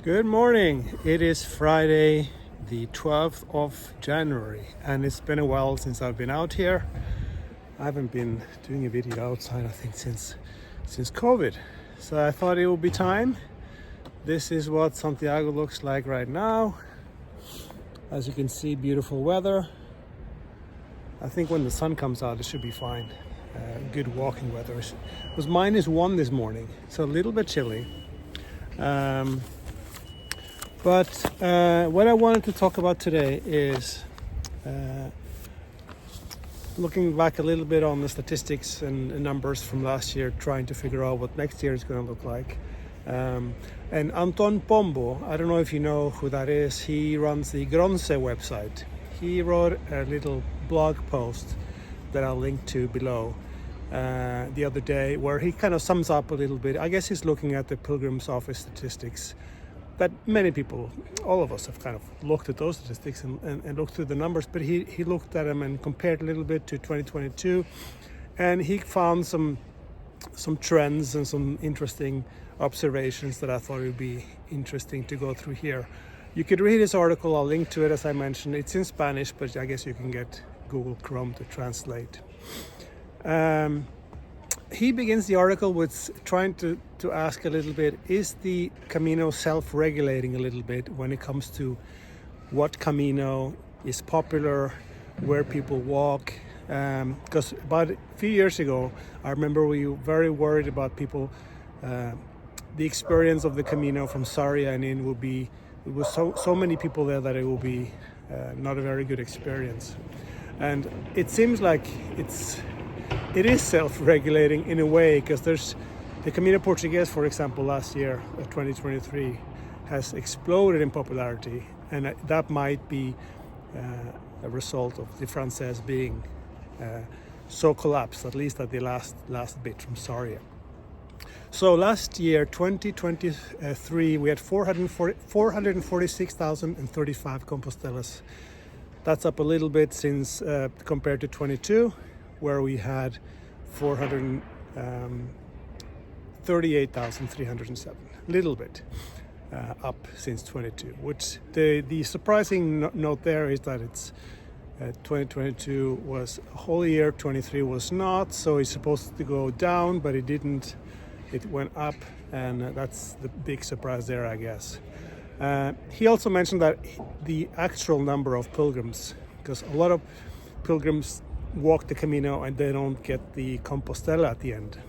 Good morning. It is Friday, the 12th of January, and it's been a while since I've been out here. I haven't been doing a video outside, I think, since COVID. So I thought it would be time. This is what Santiago looks like right now. As you can see, beautiful weather. I think when the sun comes out, it should be fine. Good walking weather. It was -1 this morning, so a little bit chilly. But what I wanted to talk about today is looking back a little bit on the statistics and numbers from last year, trying to figure out what next year is going to look like. And Anton Pombo, I don't know if you know who that is, he runs the Gronse website. He wrote a little blog post that I'll link to below the other day, where he kind of sums up a little bit. I guess he's looking at the Pilgrim's office statistics that many people, all of us, have kind of looked at those statistics and looked through the numbers, but he looked at them and compared a little bit to 2022, and he found some trends and some interesting observations that I thought it would be interesting to go through here. You could read his article, I'll link to it as I mentioned. It's in Spanish, but I guess you can get Google Chrome to translate. He begins the article with trying to ask a little bit, is the Camino self-regulating a little bit when it comes to what Camino is popular, where people walk? Because about a few years ago, I remember we were very worried about people, the experience of the Camino from Sarria and in would be, it was so many people there that it will be not a very good experience. And it seems like it is self-regulating in a way, because there's the Camino Portuguese, for example, last year, 2023, has exploded in popularity, and that might be a result of the Frances being so collapsed, at least at the last bit from Sarria. So last year, 2023, we had 446,035 Compostelas. That's up a little bit since compared to 22, where we had 438,307. Little bit up since 22. Which the surprising note there is that it's 2022 was a whole year, 23 was not. So it's supposed to go down, but it didn't. It went up, and that's the big surprise there, I guess. He also mentioned that the actual number of pilgrims, because a lot of pilgrims walk the Camino and they don't get the Compostela at the end.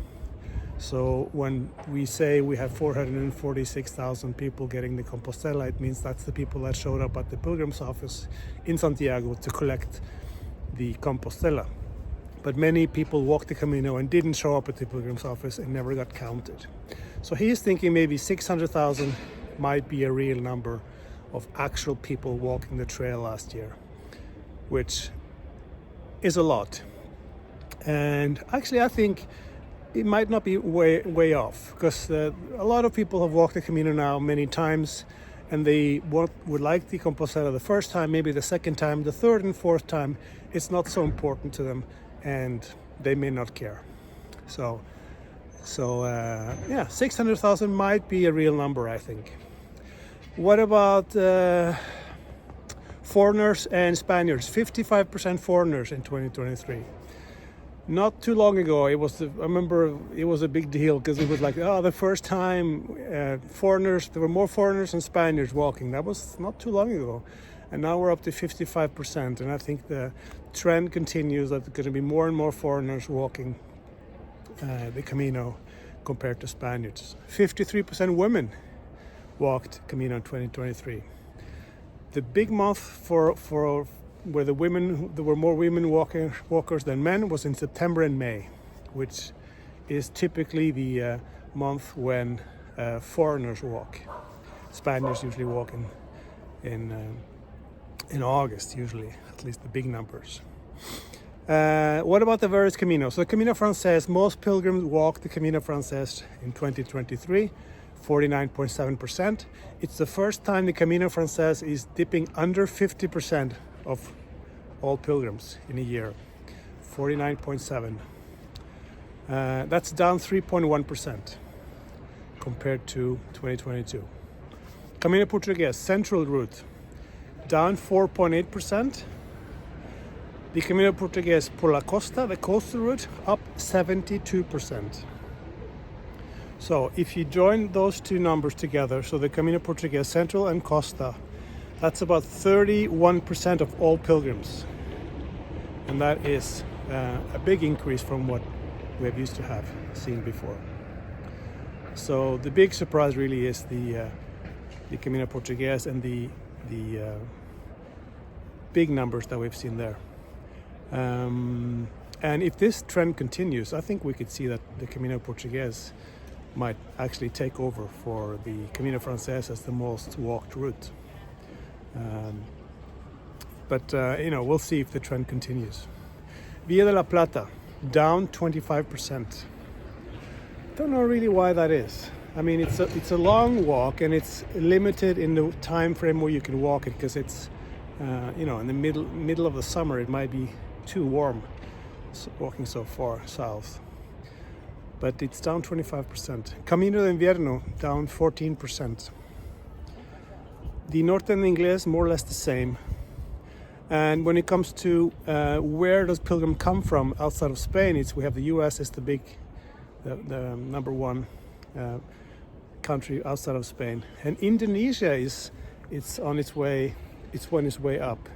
So when we say we have 446,000 people getting the Compostela, it means that's the people that showed up at the Pilgrim's office in Santiago to collect the Compostela. But many people walked the Camino and didn't show up at the Pilgrim's office and never got counted. So he's thinking maybe 600,000 might be a real number of actual people walking the trail last year, which is a lot. And actually I think it might not be way off, because a lot of people have walked the Camino now many times, and they would like the Compostela the first time, maybe the second time, the third and fourth time. It's not so important to them, and they may not care. So 600,000 might be a real number, I think. What about foreigners and Spaniards? 55% foreigners in 2023. Not too long ago, I remember it was a big deal, because it was like, the first time foreigners, there were more foreigners than Spaniards walking. That was not too long ago. And now we're up to 55%. And I think the trend continues that there's going to be more and more foreigners walking the Camino compared to Spaniards. 53% women walked Camino in 2023. The big month for where there were more women walkers than men was in September and May, which is typically the month when foreigners walk. Spaniards usually walk in August, usually, at least the big numbers. What about the various Caminos? So the Camino Frances, most pilgrims walked the Camino Frances in 2023, 49.7%. It's the first time the Camino Frances is dipping under 50% of all pilgrims in a year, 49.7. That's down 3.1% compared to 2022. Camino Portugues central route down 4.8%. The Camino Portugues por la Costa, the coastal route, up 72%. So if you join those two numbers together, so the Camino Portugues Central and Costa, that's about 31% of all pilgrims. And that is a big increase from what we have used to have seen before. So the big surprise really is the Camino Portugues and the big numbers that we've seen there. And if this trend continues, I think we could see that the Camino Portugues might actually take over for the Camino Frances as the most walked route. But we'll see if the trend continues. Via de la Plata, down 25%. Don't know really why that is. I mean, it's a long walk, and it's limited in the time frame where you can walk it, because it's in the middle of the summer it might be too warm walking so far south. But it's down 25%. Camino de Invierno down 14%. The Northern Inglés more or less the same. And when it comes to where does pilgrim come from outside of Spain, we have the US as the number one country outside of Spain, and Indonesia it's on its way up.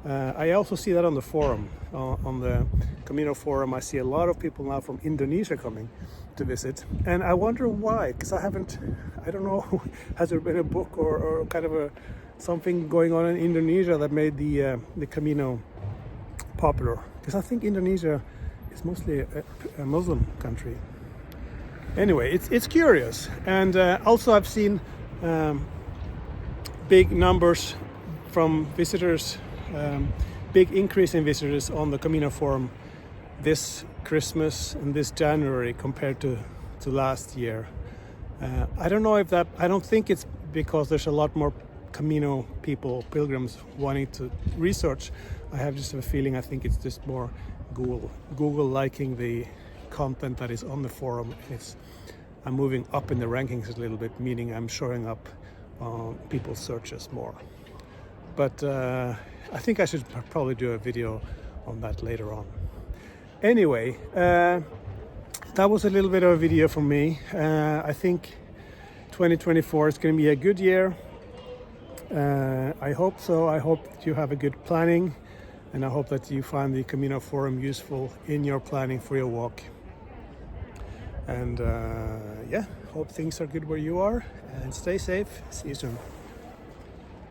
I also see that on the forum, on the Camino Forum. I see a lot of people now from Indonesia coming to visit, and I wonder why, because I don't know, has there been a book or kind of something going on in Indonesia that made the Camino popular? Because I think Indonesia is mostly a Muslim country. Anyway, it's curious, and also I've seen big numbers from visitors, big increase in visitors on the Camino Forum this Christmas and this January compared to last year. I don't know I don't think it's because there's a lot more Camino pilgrims wanting to research. I have just a feeling, I think it's just more Google liking the content that is on the forum. I'm moving up in the rankings a little bit, meaning I'm showing up on people's searches more. But I think I should probably do a video on that later on. Anyway, that was a little bit of a video from me. I think 2024 is going to be a good year. I hope so. I hope that you have a good planning, and I hope that you find the Camino Forum useful in your planning for your walk. And hope things are good where you are, and stay safe. See you soon.